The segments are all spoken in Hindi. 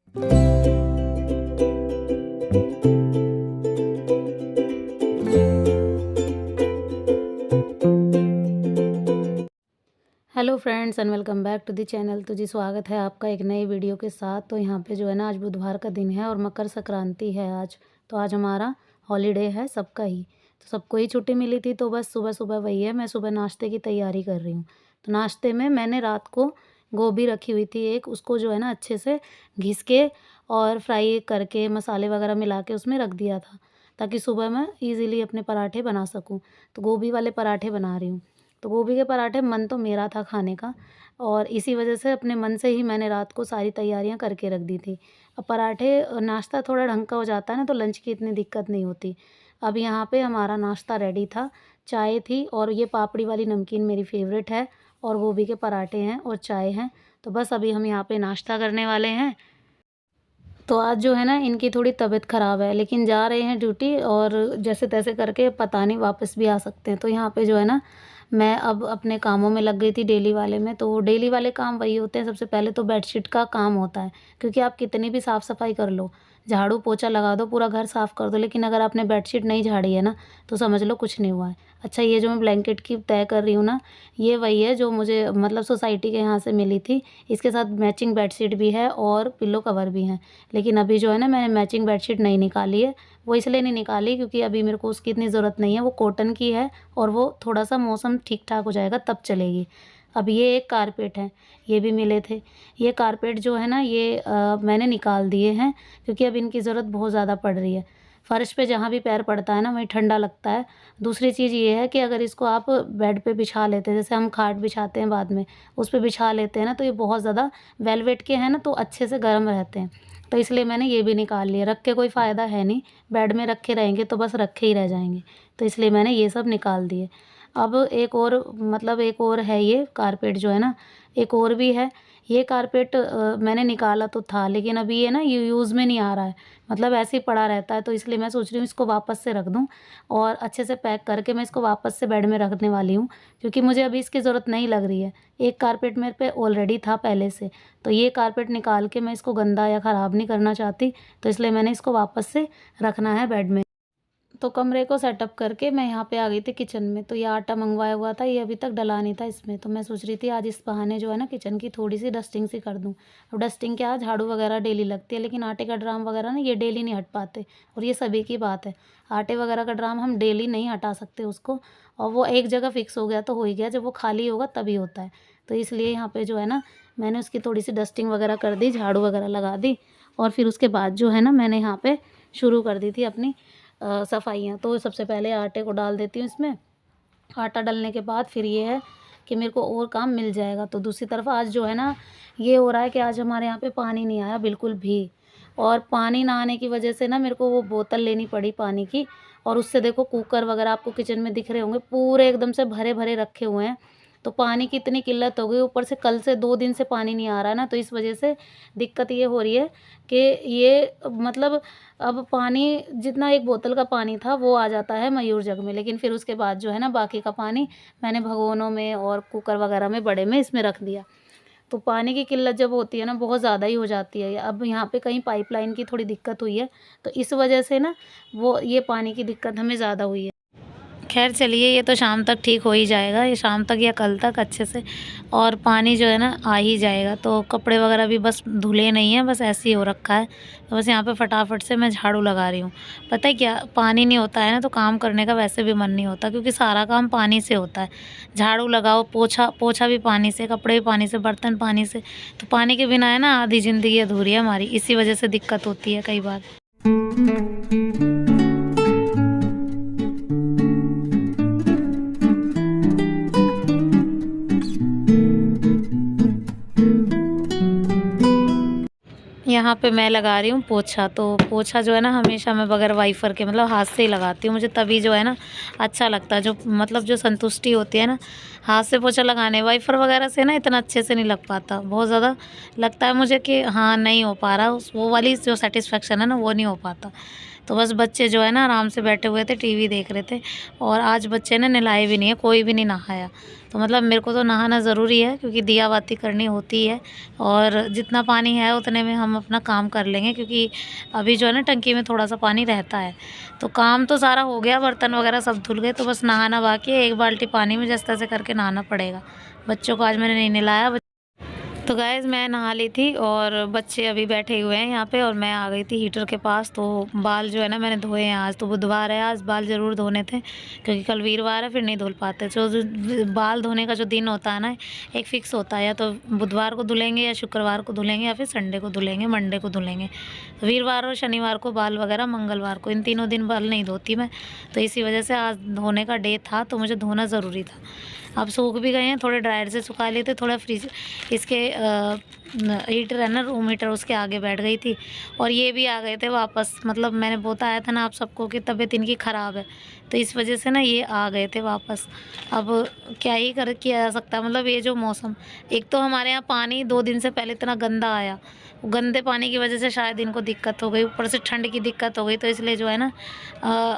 Hello friends and welcome back to the channel. तो जी स्वागत है आपका एक नई वीडियो के साथ। तो यहाँ पे जो है ना, आज बुधवार का दिन है और मकर संक्रांति है आज। तो आज हमारा हॉलीडे है सबका ही, तो सबको ही छुट्टी मिली थी। तो बस सुबह सुबह वही है, मैं सुबह नाश्ते की तैयारी कर रही हूँ। तो नाश्ते में मैंने रात को गोभी रखी हुई थी एक, उसको जो है ना अच्छे से घिस के और फ्राई करके मसाले वगैरह मिला के उसमें रख दिया था, ताकि सुबह मैं ईज़िली अपने पराठे बना सकूँ। तो गोभी वाले पराठे बना रही हूँ। तो गोभी के पराठे मन तो मेरा था खाने का, और इसी वजह से अपने मन से ही मैंने रात को सारी तैयारियां करके रख दी थी। अब पराठे नाश्ता थोड़ा ढंग का हो जाता है ना, तो लंच की इतनी दिक्कत नहीं होती। अब यहाँ पे हमारा नाश्ता रेडी था, चाय थी और ये पापड़ी वाली नमकीन मेरी फेवरेट है, और गोभी के पराठे हैं और चाय हैं। तो बस अभी हम यहाँ पे नाश्ता करने वाले हैं। तो आज जो है ना, इनकी थोड़ी तबीयत ख़राब है, लेकिन जा रहे हैं ड्यूटी और जैसे तैसे करके पता नहीं वापस भी आ सकते हैं। तो यहाँ पे जो है ना, मैं अब अपने कामों में लग गई थी डेली वाले में। तो डेली वाले काम वही होते हैं, सबसे पहले तो बेडशीट का काम होता है, क्योंकि आप कितनी भी साफ़ सफाई कर लो, झाड़ू पोछा लगा दो, पूरा घर साफ़ कर दो, लेकिन अगर आपने बेडशीट नहीं झाड़ी है ना, तो समझ लो कुछ नहीं हुआ है। अच्छा, ये जो मैं ब्लैंकेट की तय कर रही हूँ ना, ये वही है जो मुझे मतलब सोसाइटी के यहाँ से मिली थी। इसके साथ मैचिंग बेडशीट भी है और पिल्लो कवर भी हैं। लेकिन अभी जो है ना, मैंने मैचिंग बेडशीट नहीं निकाली है। वो इसलिए नहीं निकाली क्योंकि अभी मेरे को उसकी इतनी ज़रूरत नहीं है, वो कॉटन की है और वो थोड़ा-सा मौसम ठीक-ठाक हो जाएगा तब चलेगी। अब ये एक कारपेट है, ये भी मिले थे। ये कारपेट जो है ना, ये मैंने निकाल दिए हैं, क्योंकि अब इनकी ज़रूरत बहुत ज़्यादा पड़ रही है। फ़र्श पे जहाँ भी पैर पड़ता है ना, वहीं ठंडा लगता है। दूसरी चीज़ ये है कि अगर इसको आप बेड पे बिछा लेते हैं, जैसे हम खाट बिछाते हैं बाद में, उस पे बिछा लेते हैं ना, तो ये बहुत ज़्यादा वेलवेट के हैं ना, तो अच्छे से गर्म रहते हैं। तो इसलिए मैंने ये भी निकाल लिए। रख के कोई फ़ायदा है नहीं, बेड में रखे रहेंगे तो बस रखे ही रह जाएँगे। तो इसलिए मैंने ये सब निकाल दिए। अब एक और मतलब एक और है ये कारपेट जो है ना, एक और भी है। ये कारपेट मैंने निकाला तो था, लेकिन अभी ये ना यूज़ में नहीं आ रहा है, मतलब ऐसे ही पड़ा रहता है। तो इसलिए मैं सोच रही हूँ इसको वापस से रख दूँ, और अच्छे से पैक करके मैं इसको वापस से बेड में रखने वाली हूँ, क्योंकि मुझे अभी इसकी ज़रूरत नहीं लग रही है। एक कारपेट मेरे पे ऑलरेडी था पहले से, तो ये कारपेट निकाल के मैं इसको गंदा या ख़राब नहीं करना चाहती, तो इसलिए मैंने इसको वापस से रखना है बेड में। तो कमरे को सेटअप करके मैं यहाँ पे आ गई थी किचन में। तो ये आटा मंगवाया हुआ था, ये अभी तक डला नहीं था इसमें। तो मैं सोच रही थी आज इस बहाने जो है ना, किचन की थोड़ी सी डस्टिंग सी कर दूँ। अब डस्टिंग क्या, झाड़ू वगैरह डेली लगती है, लेकिन आटे का ड्राम वगैरह ना, ये डेली नहीं हट पाते। और ये सभी की बात है, आटे वगैरह का ड्राम हम डेली नहीं हटा सकते उसको, और वो एक जगह फिक्स हो गया तो हो ही गया, जब वो खाली होगा तभी होता है। तो इसलिए यहाँ पे जो है ना, मैंने उसकी थोड़ी सी डस्टिंग वगैरह कर दी, झाड़ू वगैरह लगा दी, और फिर उसके बाद जो है ना, मैंने यहाँ पे शुरू कर दी थी अपनी सफाइयाँ। तो सबसे पहले आटे को डाल देती हूँ इसमें। आटा डालने के बाद फिर ये है कि मेरे को और काम मिल जाएगा। तो दूसरी तरफ आज जो है ना, ये हो रहा है कि आज हमारे यहाँ पे पानी नहीं आया बिल्कुल भी, और पानी ना आने की वजह से ना मेरे को वो बोतल लेनी पड़ी पानी की। और उससे देखो, कुकर वगैरह आपको किचन में दिख रहे होंगे, पूरे एकदम से भरे भरे रखे हुए हैं। तो पानी की इतनी किल्लत हो गई, ऊपर से कल से 2 दिन से पानी नहीं आ रहा है ना, तो इस वजह से दिक्कत ये हो रही है कि ये मतलब अब पानी जितना एक बोतल का पानी था वो आ जाता है मयूर जग में, लेकिन फिर उसके बाद जो है ना, बाकी का पानी मैंने भगोनों में और कुकर वगैरह में बड़े में इसमें रख दिया। तो पानी की किल्लत जब होती है ना, बहुत ज़्यादा ही हो जाती है। अब यहाँ पे कहीं पाइपलाइन की थोड़ी दिक्कत हुई है, तो इस वजह से ना वो ये पानी की दिक्कत हमें ज़्यादा हुई है। खैर चलिए, ये तो शाम तक ठीक हो ही जाएगा, ये शाम तक या कल तक अच्छे से, और पानी जो है ना आ ही जाएगा। तो कपड़े वगैरह भी बस धुले नहीं हैं, बस ऐसे ही हो रखा है। तो बस यहाँ पे फटाफट से मैं झाड़ू लगा रही हूँ। पता है क्या, पानी नहीं होता है ना, तो काम करने का वैसे भी मन नहीं होता, क्योंकि सारा काम पानी से होता है। झाड़ू लगाओ, पोछा पोछा भी पानी से, कपड़े भी पानी से, बर्तन पानी से। तो पानी के बिना है ना, आधी ज़िंदगी अधूरी है हमारी। इसी वजह से दिक्कत होती है कई बार। यहाँ पे मैं लगा रही हूँ पोछा। तो पोछा जो है ना, हमेशा मैं बगैर वाइपर के मतलब हाथ से ही लगाती हूँ। मुझे तभी जो है ना अच्छा लगता है, जो मतलब जो संतुष्टि होती है ना, हाथ से पोछा लगाने। वाइपर वगैरह से ना इतना अच्छे से नहीं लग पाता, बहुत ज़्यादा लगता है मुझे कि हाँ नहीं हो पा रहा, वो वाली जो सेटिस्फेक्शन है ना, वो नहीं हो पाता। तो बस बच्चे जो है ना आराम से बैठे हुए थे, टीवी देख रहे थे। और आज बच्चे ने नहलाए भी नहीं है, कोई भी नहीं नहाया। तो मतलब मेरे को तो नहाना ज़रूरी है, क्योंकि दिया बाती करनी होती है। और जितना पानी है उतने में हम अपना काम कर लेंगे, क्योंकि अभी जो है ना टंकी में थोड़ा सा पानी रहता है। तो काम तो सारा हो गया, बर्तन वगैरह सब धुल गए, तो बस नहाना बाकी है। 1 बाल्टी पानी में जिस तरह से करके नहाना पड़ेगा। बच्चों को आज मैंने नहीं नहलाया। तो गाइज़ मैं नहा ली थी और बच्चे अभी बैठे हुए हैं यहाँ पे, और मैं आ गई थी हीटर के पास। तो बाल जो है ना मैंने धोए हैं। आज तो बुधवार है, आज बाल ज़रूर धोने थे, क्योंकि कल वीरवार है, फिर नहीं धुल पाते। तो जो बाल धोने का जो दिन होता है ना, एक फ़िक्स होता है, या तो बुधवार को धुलेंगे, या शुक्रवार को धुलेंगे, या फिर संडे को धुलेंगे, मंडे को धुलेंगे। तो वीरवार और शनिवार को बाल वगैरह, मंगलवार को, इन तीनों दिन बाल नहीं धोती मैं। तो इसी वजह से आज धोने का डे था, तो मुझे धोना ज़रूरी था। अब सूख भी गए हैं, थोड़े ड्रायर से सुखा लिए थे, थोड़ा फ्रिज इसके हीटर है ना, रूम हीटर, उसके आगे बैठ गई थी। और ये भी आ गए थे वापस। मतलब मैंने बताया था ना आप सबको कि तबीयत इनकी ख़राब है, तो इस वजह से ना ये आ गए थे वापस। अब क्या ही किया जा सकता है। मतलब ये जो मौसम, एक तो हमारे यहाँ पानी 2 दिन से पहले इतना गंदा आया, गंदे पानी की वजह से शायद इनको दिक्कत हो गई, ऊपर से ठंड की दिक्कत हो गई। तो इसलिए जो है ना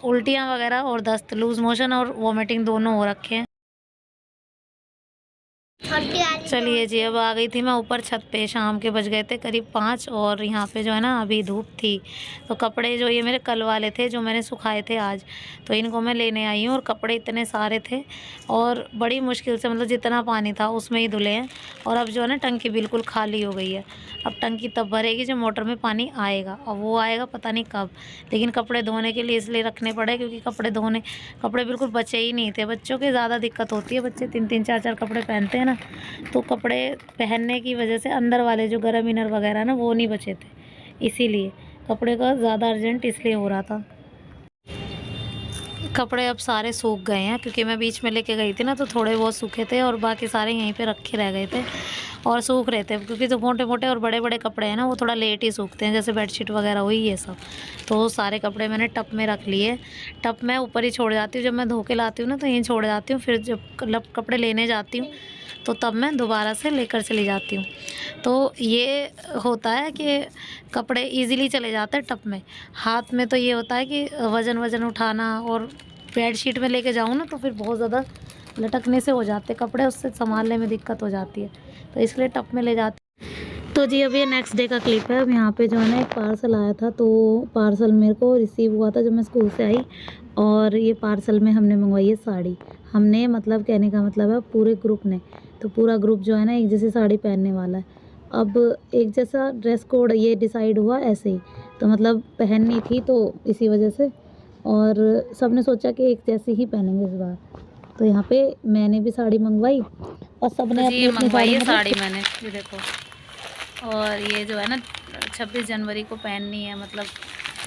उल्टियाँ वगैरह और दस्त, लूज़ मोशन और वॉमिटिंग दोनों हो रखे हैं। चलिए जी, अब आ गई थी मैं ऊपर छत पे। शाम के बज गए थे करीब 5, और यहाँ पे जो है ना अभी धूप थी। तो कपड़े जो ये मेरे कल वाले थे, जो मैंने सुखाए थे आज, तो इनको मैं लेने आई हूँ। और कपड़े इतने सारे थे, और बड़ी मुश्किल से, मतलब जितना पानी था उसमें ही धुले हैं। और अब जो है ना टंकी बिल्कुल खाली हो गई है। अब टंकी तब भरेगी जब मोटर में पानी आएगा, और वो आएगा पता नहीं कब। लेकिन कपड़े धोने के लिए इसलिए रखने पड़े, क्योंकि कपड़े बिल्कुल बचे ही नहीं थे। बच्चों की ज़्यादा दिक्कत होती है, बच्चे 3-3 4-4 कपड़े पहनते हैं ना, तो कपड़े पहनने की वजह से अंदर वाले जो गरम इनर वगैरह ना, वो नहीं बचे थे। इसीलिए कपड़े का ज़्यादा अर्जेंट इसलिए हो रहा था। कपड़े अब सारे सूख गए हैं, क्योंकि मैं बीच में लेके गई थी ना, तो थोड़े बहुत सूखे थे, और बाकी सारे यहीं पे रखे रह गए थे और सूख रहे थे। क्योंकि जो मोटे मोटे और बड़े बड़े कपड़े हैं ना, वो थोड़ा लेट ही सूखते हैं, जैसे बेडशीट वगैरह हुई ये सब। तो सारे कपड़े मैंने टब में रख लिए। टब मैं ऊपर ही छोड़ जाती हूँ, जब मैं धो के लाती हूँ ना तो यहीं छोड़ जाती हूँ। फिर जब कपड़े लेने जाती हूँ, तो तब मैं दोबारा से लेकर चली जाती हूँ। तो ये होता है कि कपड़े इजीली चले जाते हैं टब में। हाथ में तो ये होता है कि वज़न उठाना, और बेडशीट में लेके जाऊँ ना तो फिर बहुत ज़्यादा लटकने से हो जाते कपड़े, उससे संभालने में दिक्कत हो जाती है। तो इसलिए टब में ले जाती। तो जी अब ये नेक्स्ट डे का क्लिप है। अब यहाँ पे जो है ना एक पार्सल आया था, तो पार्सल मेरे को रिसीव हुआ था जब मैं स्कूल से आई। और ये पार्सल में हमने मंगवाई है साड़ी। हमने, मतलब कहने का मतलब है पूरे ग्रुप ने। तो पूरा ग्रुप जो है ना एक जैसी साड़ी पहनने वाला है। अब एक जैसा ड्रेस कोड ये डिसाइड हुआ ऐसे ही, तो मतलब पहननी थी, तो इसी वजह से। और सब ने सोचा कि एक जैसी ही पहनेंगे इस बार। तो यहाँ पे मैंने भी साड़ी मंगवाई, और सब ने अपनी मंगवाई है साड़ी मैंने, ये देखो। और ये जो है ना 26 जनवरी को पहननी है, मतलब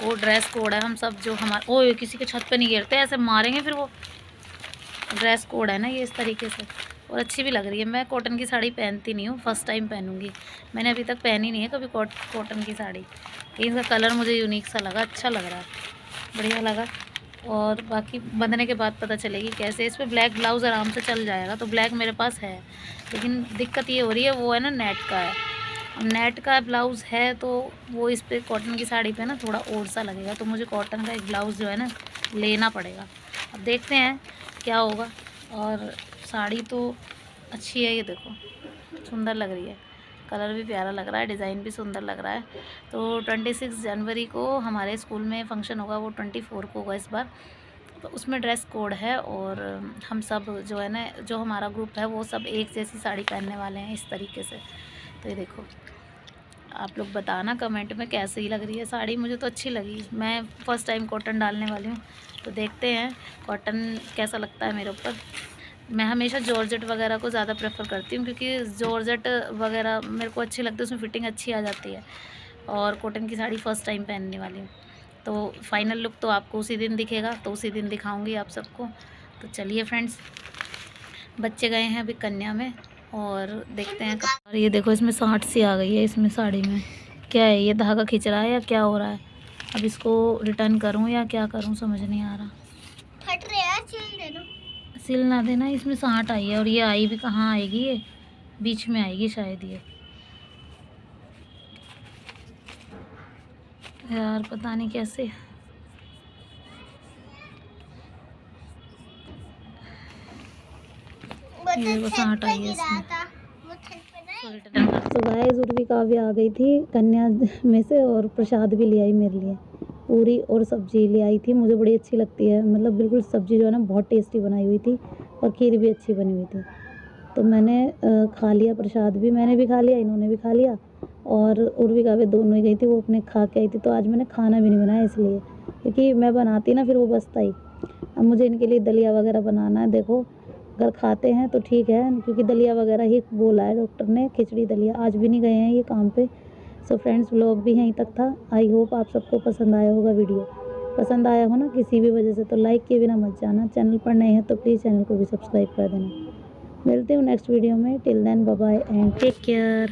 वो ड्रेस कोड है। हम सब जो हमारे, ओ किसी के छत पे नहीं गिरते, ऐसे मारेंगे फिर वो। ड्रेस कोड है ना ये इस तरीके से, और अच्छी भी लग रही है। मैं कॉटन की साड़ी पहनती नहीं हूँ, फर्स्ट टाइम पहनूंगी। मैंने अभी तक पहनी नहीं है कभी कॉटन की साड़ी। लेकिन इसका कलर मुझे यूनिक सा लगा, अच्छा लग रहा है, बढ़िया लगा। और बाकी बंधने के बाद पता चलेगी कैसे। इस पर ब्लैक ब्लाउज़ आराम से चल जाएगा, तो ब्लैक मेरे पास है। लेकिन दिक्कत ये हो रही है, वो है ना नेट का है। अब नेट का ब्लाउज़ है, तो वो इस पर कॉटन की साड़ी पे ना थोड़ा और सा लगेगा। तो मुझे कॉटन का एक ब्लाउज़ जो है ना लेना पड़ेगा। अब देखते हैं क्या होगा। और साड़ी तो अच्छी है, ये देखो सुंदर लग रही है, कलर भी प्यारा लग रहा है, डिज़ाइन भी सुंदर लग रहा है। तो 26 जनवरी को हमारे स्कूल में फ़ंक्शन होगा, वो 24 को होगा इस बार। तो उसमें ड्रेस कोड है, और हम सब जो है ना, जो हमारा ग्रुप है, वो सब एक जैसी साड़ी पहनने वाले हैं इस तरीके से। तो ये देखो, आप लोग बताना कमेंट में कैसी लग रही है साड़ी। मुझे तो अच्छी लगी। मैं फ़र्स्ट टाइम कॉटन डालने वाली हूँ, तो देखते हैं कॉटन कैसा लगता है मेरे ऊपर। मैं हमेशा जॉर्जेट वगैरह को ज़्यादा प्रेफर करती हूँ, क्योंकि जॉर्जेट वगैरह मेरे को अच्छी लगती है, उसमें फ़िटिंग अच्छी आ जाती है। और कॉटन की साड़ी फ़र्स्ट टाइम पहनने वाली हूँ, तो फाइनल लुक तो आपको उसी दिन दिखेगा, तो उसी दिन दिखाऊंगी आप सबको। तो चलिए फ्रेंड्स, बच्चे गए हैं अभी कन्या में, और देखते हैं। और ये देखो, इसमें साँठ सी आ गई है इसमें साड़ी में। क्या है ये, धागा खींच रहा है या क्या हो रहा है? अब इसको रिटर्न करूँ या क्या करूँ, समझ नहीं आ रहा। फट रहा है, सिल दे दो। सिल ना देना, इसमें साँठ आई है। और ये आई भी कहाँ आएगी, ये बीच में आएगी शायद। ये यार पता नहीं कैसे। ये देखो सांट आई है इसमें। वो छत पे ना तो गाइस उर्वी काव्य आ गई थी कन्या में से और प्रसाद भी ले आई मेरे लिए। पूरी और सब्जी ले आई थी, मुझे बड़ी अच्छी लगती है, मतलब बिल्कुल सब्जी जो है ना बहुत टेस्टी बनाई हुई थी और खीर भी अच्छी बनी हुई थी। तो मैंने खा लिया प्रसाद भी, मैंने भी खा लिया, इन्होंने भी खा लिया और उर्वी काव्य दोनों ही गई थी, वो अपने खा के आई थी। तो आज मैंने खाना भी नहीं बनाया इसलिए, क्योंकि मैं बनाती ना फिर वो बचता ही। अब मुझे इनके लिए दलिया वगैरह बनाना है। देखो अगर खाते हैं तो ठीक है, क्योंकि दलिया वगैरह ही बोला है डॉक्टर ने, खिचड़ी दलिया। आज भी नहीं गए हैं ये काम पे। सो फ्रेंड्स व्लॉग भी यहीं तक था। आई होप आप सबको पसंद आया होगा वीडियो। पसंद आया हो ना किसी भी वजह से तो लाइक किए बिना मत जाना। चैनल पर नए हैं तो प्लीज़ चैनल को भी सब्सक्राइब कर देना। मिलते हूँ नेक्स्ट वीडियो में। Till then bye bye and take care.